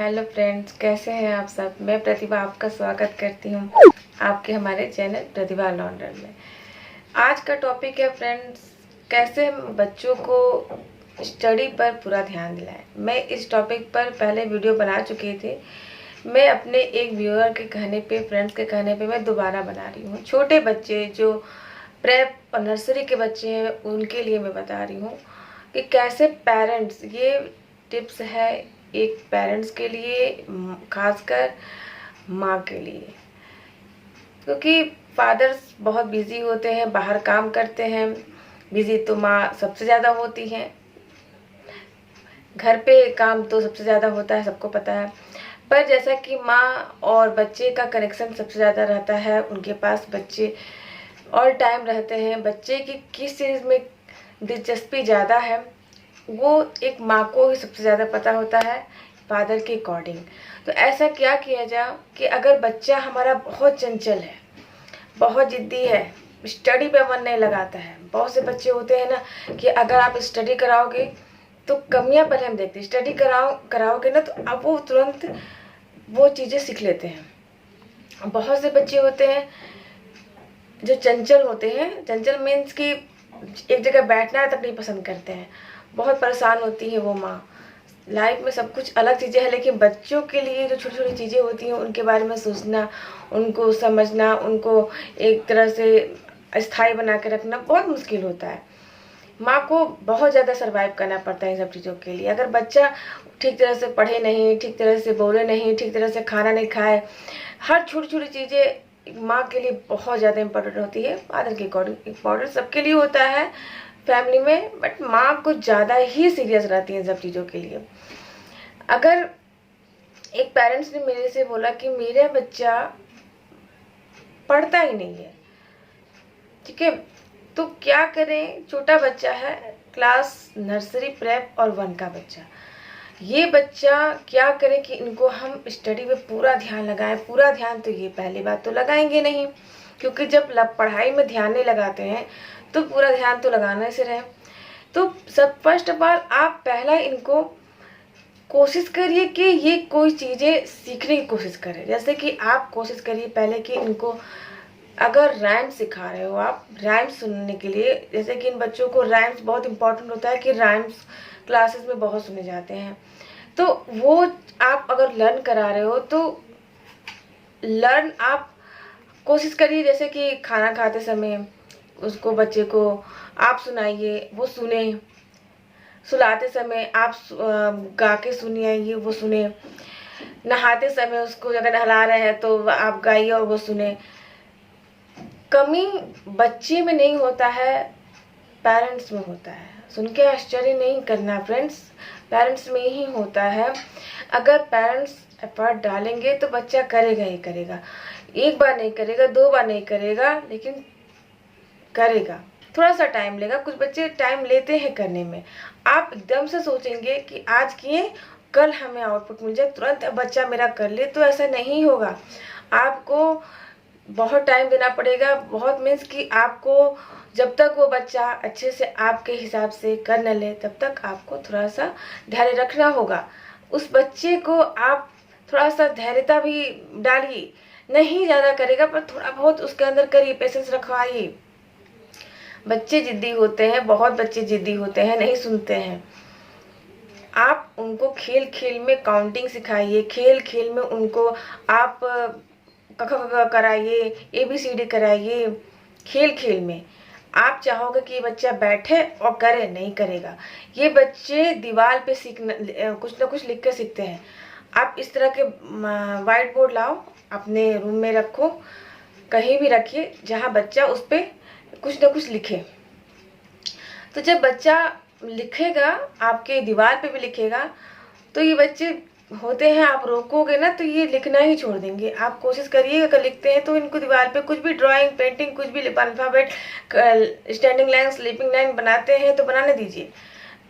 Hello friends, कैसे हैं आप सब। मैं प्रतिभा आपका स्वागत करती हूँ आपके हमारे चैनल प्रतिभा लॉन्डर में। आज का टॉपिक है फ्रेंड्स, कैसे हम बच्चों को स्टडी पर पूरा ध्यान दिलाएं। मैं इस टॉपिक पर पहले वीडियो बना चुकी थी। मैं अपने एक व्यूअर के कहने पे, फ्रेंड्स के कहने पे मैं दोबारा बना रही हूँ। छोटे बच्चे जो प्रेप और नर्सरी के बच्चे हैं उनके लिए मैं बता रही हूँ कि कैसे पेरेंट्स, ये टिप्स है एक पेरेंट्स के लिए, खासकर माँ के लिए, क्योंकि फादर्स बहुत बिजी होते हैं, बाहर काम करते हैं। बिजी तो माँ सबसे ज़्यादा होती हैं, घर पे काम तो सबसे ज़्यादा होता है, सबको पता है। पर जैसा कि माँ और बच्चे का कनेक्शन सबसे ज़्यादा रहता है, उनके पास बच्चे ऑल टाइम रहते हैं। बच्चे की किस चीज़ में दिलचस्पी ज़्यादा है वो एक माँ को ही सबसे ज़्यादा पता होता है, फादर के अकॉर्डिंग। तो ऐसा क्या किया जाए कि अगर बच्चा हमारा बहुत चंचल है, बहुत ज़िद्दी है, स्टडी पे मन नहीं लगाता है। बहुत से बच्चे होते हैं ना कि अगर आप स्टडी कराओगे तो कमियां पहले हम देखते हैं, स्टडी कराओगे ना तो अब वो तुरंत वो चीज़ें सीख लेते हैं। बहुत से बच्चे होते हैं जो चंचल होते हैं, चंचल मीन्स कि एक जगह बैठना तक नहीं पसंद करते हैं। बहुत परेशान होती है वो माँ। लाइफ में सब कुछ अलग चीज़ें हैं, लेकिन बच्चों के लिए जो छोटी छोटी चीज़ें होती हैं उनके बारे में सोचना, उनको समझना, उनको एक तरह से स्थायी बना के रखना बहुत मुश्किल होता है। माँ को बहुत ज़्यादा सर्वाइव करना पड़ता है इन सब चीज़ों के लिए। अगर बच्चा ठीक तरह से पढ़े नहीं, ठीक तरह से बोले नहीं, ठीक तरह से खाना नहीं खाए, हर छोटी छोटी चीज़ें माँ के लिए बहुत ज़्यादा इम्पोर्टेंट होती है। फादर के अकॉर्डिंग इम्पोर्टेंट सबके लिए होता है फैमिली में, बट माँ को ज़्यादा ही सीरियस रहती है सब चीज़ों के लिए। अगर एक पेरेंट्स ने मेरे से बोला कि मेरा बच्चा पढ़ता ही नहीं है, ठीक है, तो क्या करें। छोटा बच्चा है, क्लास नर्सरी प्रेप और 1 का बच्चा, ये बच्चा क्या करे कि इनको हम स्टडी पे पूरा ध्यान लगाएं। पूरा ध्यान तो ये पहली बात तो लगाएंगे नहीं, क्योंकि जब पढ़ाई में ध्यान नहीं लगाते हैं तो पूरा ध्यान तो लगाने से रहे। तो सब फर्स्ट ऑफ ऑल आप पहला इनको कोशिश करिए कि ये कोई चीज़ें सीखने की कोशिश करें। जैसे कि आप कोशिश करिए पहले कि इनको अगर राइम्स सिखा रहे हो आप, राइम्स सुनने के लिए, जैसे कि इन बच्चों को राइम्स बहुत इंपॉर्टेंट होता है कि राइम्स क्लासेस में बहुत सुने जाते हैं। तो वो आप अगर लर्न करा रहे हो तो लर्न आप कोशिश करिए, जैसे कि खाना खाते समय उसको, बच्चे को आप सुनाइए, वो सुने। सुलाते समय आप गा के सुनिए, वो सुने। नहाते समय उसको अगर नहला रहे हैं तो आप गाइए और वो सुने। कमी बच्चे में नहीं होता है, पेरेंट्स में होता है। सुन के आश्चर्य नहीं करना फ्रेंड्स, पेरेंट्स में ही होता है। अगर पेरेंट्स एफर्ट डालेंगे तो बच्चा करेगा ही करेगा। एक बार नहीं करेगा, 2 बार नहीं करेगा, लेकिन करेगा। थोड़ा सा टाइम लेगा, कुछ बच्चे टाइम लेते हैं करने में। आप एकदम से सोचेंगे कि आज किए कल हमें आउटपुट मिल जाए, तुरंत बच्चा मेरा कर ले, तो ऐसा नहीं होगा। आपको बहुत टाइम देना पड़ेगा। बहुत मीन्स कि आपको जब तक वो बच्चा अच्छे से आपके हिसाब से कर न ले तब तक आपको थोड़ा सा धैर्य रखना होगा। उस बच्चे को आप थोड़ा सा धैर्यता भी डालिए। नहीं ज़्यादा करेगा पर थोड़ा बहुत उसके अंदर करिए, पेशेंस रखवाइए। बच्चे जिद्दी होते हैं, बहुत बच्चे जिद्दी होते हैं, नहीं सुनते हैं। आप उनको खेल खेल में काउंटिंग सिखाइए, खेल खेल में उनको आप क ख ग कराइए, ABCD कराइए। खेल खेल में आप चाहोगे कि ये बच्चा बैठे और करे, नहीं करेगा। ये बच्चे दीवार पे कुछ ना कुछ लिख कर सीखते हैं। आप इस तरह के वाइट बोर्ड लाओ, अपने रूम में रखो, कहीं भी रखिए जहाँ बच्चा उस पर कुछ ना कुछ लिखे। तो जब बच्चा लिखेगा, आपके दीवार पे भी लिखेगा, तो ये बच्चे होते हैं, आप रोकोगे ना तो ये लिखना ही छोड़ देंगे। आप कोशिश करिए अगर लिखते हैं तो इनको दीवार पे कुछ भी ड्राइंग, पेंटिंग, कुछ भी alphabet, standing line, sleeping line बनाते हैं तो बनाने दीजिए।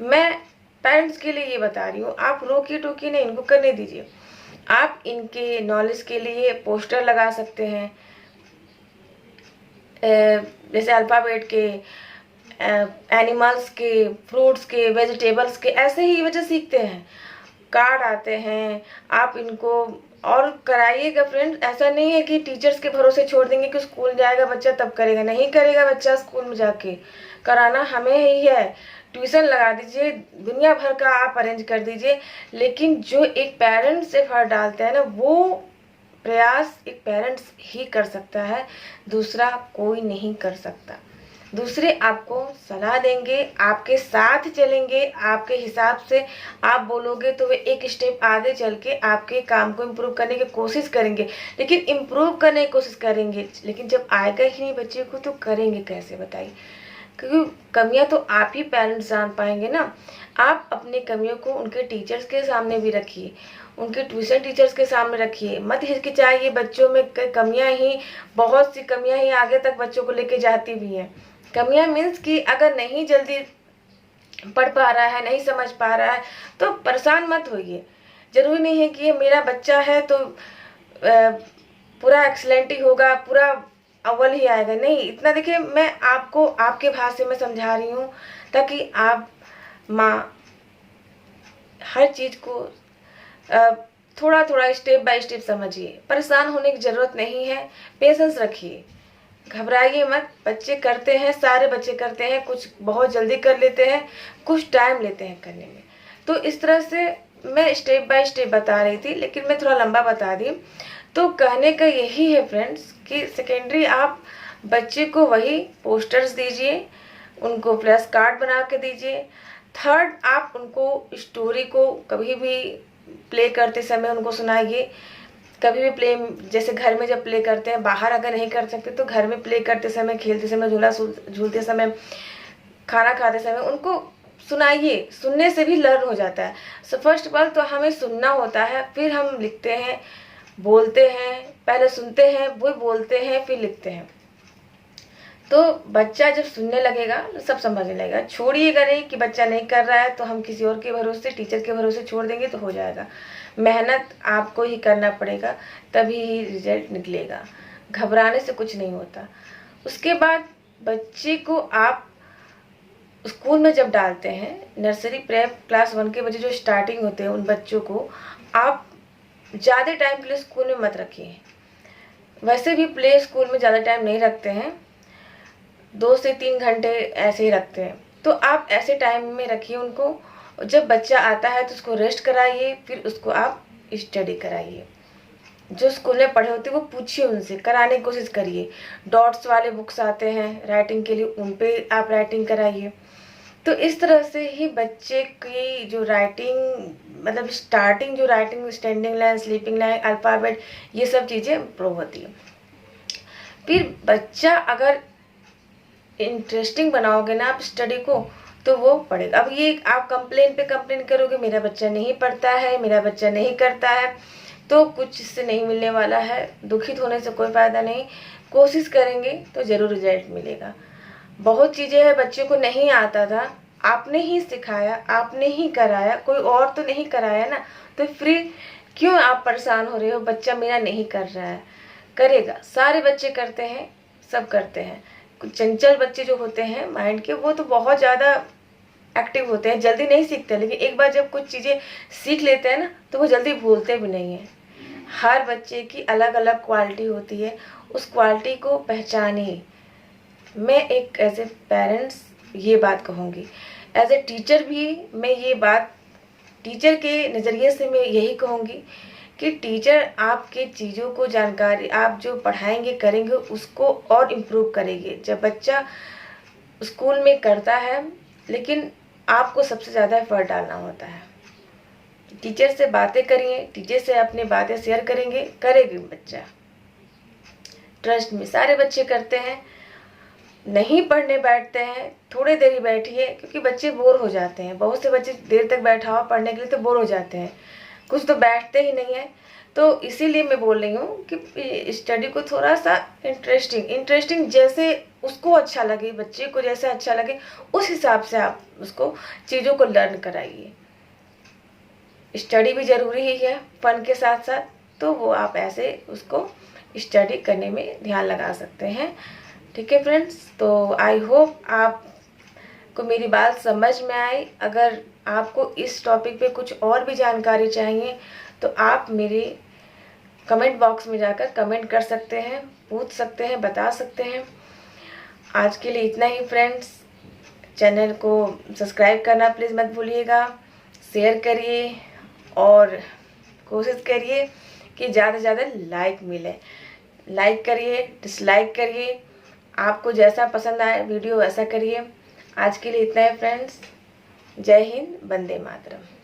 मैं पेरेंट्स के लिए ये बता रही हूँ, आप रोकिए टोकिए नहीं, इनको करने दीजिए। आप इनके नॉलेज के लिए पोस्टर लगा सकते हैं, जैसे अल्फ़ाबेट के, एनिमल्स के, फ्रूट्स के, वेजिटेबल्स के, ऐसे ही बच्चे सीखते हैं। कार्ड आते हैं, आप इनको और कराइएगा फ्रेंड्स। ऐसा नहीं है कि टीचर्स के भरोसे छोड़ देंगे कि स्कूल जाएगा बच्चा तब करेगा, नहीं करेगा बच्चा स्कूल में जाके, कराना हमें ही है। ट्यूशन लगा दीजिए, दुनिया भर का आप अरेंज कर दीजिए, लेकिन जो एक पेरेंट्स एफर्ट डालते हैं ना, वो प्रयास एक पेरेंट्स ही कर सकता है, दूसरा कोई नहीं कर सकता। दूसरे आपको सलाह देंगे, आपके साथ चलेंगे, आपके हिसाब से आप बोलोगे तो वे एक स्टेप आगे चल के आपके काम को इम्प्रूव करने की कोशिश करेंगे, लेकिन इम्प्रूव करने की कोशिश करेंगे, लेकिन जब आएगा ही नहीं बच्चे को तो करेंगे कैसे बताइए। क्योंकि कमियां तो आप ही पेरेंट्स जान पाएंगे ना। आप अपनी कमियों को उनके टीचर्स के सामने भी रखिए, उनके ट्यूशन टीचर्स के सामने रखिए, मत हिचकिचाइए। बच्चों में कमियां ही, बहुत सी कमियां ही आगे तक बच्चों को लेके जाती भी हैं। कमियां मीन्स कि अगर नहीं जल्दी पढ़ पा रहा है, नहीं समझ पा रहा है तो परेशान मत होइए। जरूरी नहीं है कि ये मेरा बच्चा है तो पूरा एक्सलेंट ही होगा, पूरा अव्वल ही आएगा, नहीं। इतना देखिए, मैं आपको आपके भाषा में समझा रही हूँ ताकि आप माँ हर चीज़ को थोड़ा थोड़ा स्टेप बाय स्टेप समझिए। परेशान होने की ज़रूरत नहीं है, पेशेंस रखिए, घबराइए मत। बच्चे करते हैं, सारे बच्चे करते हैं, कुछ बहुत जल्दी कर लेते हैं, कुछ टाइम लेते हैं करने में। तो इस तरह से मैं स्टेप बाय स्टेप बता रही थी, लेकिन मैं थोड़ा लंबा बता दी। तो कहने का यही है फ्रेंड्स कि सेकेंडरी आप बच्चे को वही पोस्टर्स दीजिए, उनको फ्लैश कार्ड बना के दीजिए। थर्ड, आप उनको स्टोरी को कभी भी प्ले करते समय उनको सुनाइए। कभी भी प्ले, जैसे घर में जब प्ले करते हैं, बाहर अगर नहीं कर सकते तो घर में प्ले करते समय, खेलते समय, झूला झूलते समय, खाना खाते समय उनको सुनाइए। सुनने से भी लर्न हो जाता है। सो फर्स्ट ऑफ ऑल तो हमें सुनना होता है, फिर हम लिखते हैं, बोलते हैं। पहले सुनते हैं, वो बोलते हैं, फिर लिखते हैं। तो बच्चा जब सुनने लगेगा तो सब समझने लगेगा। छोड़िएगा नहीं कि बच्चा नहीं कर रहा है तो हम किसी और के भरोसे, टीचर के भरोसे छोड़ देंगे तो हो जाएगा। मेहनत आपको ही करना पड़ेगा, तभी ही रिजल्ट निकलेगा। घबराने से कुछ नहीं होता। उसके बाद बच्चे को आप स्कूल में जब डालते हैं, नर्सरी प्रेप क्लास 1 के बच्चे जो स्टार्टिंग होते हैं, उन बच्चों को आप ज़्यादा टाइम के लिए स्कूल में मत रखिए। वैसे भी प्ले स्कूल में ज़्यादा टाइम नहीं रखते हैं, 2 से 3 घंटे ऐसे ही रखते हैं। तो आप ऐसे टाइम में रखिए उनको। जब बच्चा आता है तो उसको रेस्ट कराइए, फिर उसको आप स्टडी कराइए। जो स्कूल में पढ़े होते हैं वो पूछिए उनसे, कराने की कोशिश करिए। डॉट्स वाले बुक्स आते हैं राइटिंग के लिए, उन पे आप राइटिंग कराइए। तो इस तरह से ही बच्चे की जो राइटिंग, मतलब स्टार्टिंग जो writing, standing line, sleeping line, alphabet, ये सब चीज़ें इम्प्रूव होती है। फिर बच्चा अगर इंटरेस्टिंग बनाओगे ना आप स्टडी को तो वो पढ़ेगा। अब ये आप कंप्लेन पे कंप्लेन करोगे, मेरा बच्चा नहीं पढ़ता है, मेरा बच्चा नहीं करता है, तो कुछ इससे नहीं मिलने वाला है। दुखित होने से कोई फ़ायदा नहीं। कोशिश करेंगे तो ज़रूर रिजल्ट मिलेगा। बहुत चीज़ें हैं बच्चे को नहीं आता था, आपने ही सिखाया, आपने ही कराया, कोई और तो नहीं कराया ना। तो फिर क्यों आप परेशान हो रहे हो, बच्चा मेरा नहीं कर रहा है? करेगा, सारे बच्चे करते हैं, सब करते हैं। कुछ चंचल बच्चे जो होते हैं माइंड के, वो तो बहुत ज़्यादा एक्टिव होते हैं, जल्दी नहीं सीखते, लेकिन एक बार जब कुछ चीज़ें सीख लेते हैं ना तो वो जल्दी भूलते भी नहीं हैं। हर बच्चे की अलग अलग क्वालिटी होती है, उस क्वालिटी को पहचानिए। मैं एक एज ए पेरेंट्स ये बात कहूँगी, एज ए टीचर भी मैं ये बात, टीचर के नज़रिए से मैं यही कहूँगी कि टीचर आपके चीज़ों को जानकारी, आप जो पढ़ाएंगे करेंगे उसको और इम्प्रूव करेंगे। जब बच्चा स्कूल में करता है, लेकिन आपको सबसे ज़्यादा एफर्ट डालना होता है। टीचर से बातें करिए, टीचर से अपनी बातें शेयर करेंगे, करेगी बच्चा। ट्रस्ट में सारे बच्चे करते हैं, नहीं पढ़ने बैठते हैं, थोड़ी देर ही बैठिए, क्योंकि बच्चे बोर हो जाते हैं। बहुत से बच्चे देर तक बैठा हो पढ़ने के लिए तो बोर हो जाते हैं, कुछ तो बैठते ही नहीं है। तो इसीलिए मैं बोल रही हूँ कि स्टडी को थोड़ा सा इंटरेस्टिंग जैसे उसको अच्छा लगे, बच्चे को जैसे अच्छा लगे, उस हिसाब से आप उसको चीज़ों को लर्न कराइए। स्टडी भी ज़रूरी ही है फन के साथ साथ, तो वो आप ऐसे उसको स्टडी करने में ध्यान लगा सकते हैं। ठीक है फ्रेंड्स, तो आई होप आपको मेरी बात समझ में आई। अगर आपको इस टॉपिक पे कुछ और भी जानकारी चाहिए तो आप मेरे कमेंट बॉक्स में जाकर कमेंट कर सकते हैं, पूछ सकते हैं, बता सकते हैं। आज के लिए इतना ही फ्रेंड्स। चैनल को सब्सक्राइब करना प्लीज़ मत भूलिएगा, शेयर करिए और कोशिश करिए कि ज़्यादा से ज़्यादा लाइक मिले। लाइक करिए, डिसलाइक करिए, आपको जैसा पसंद आए वीडियो वैसा करिए। आज के लिए इतना है फ्रेंड्स। जय हिंद, वंदे मातरम।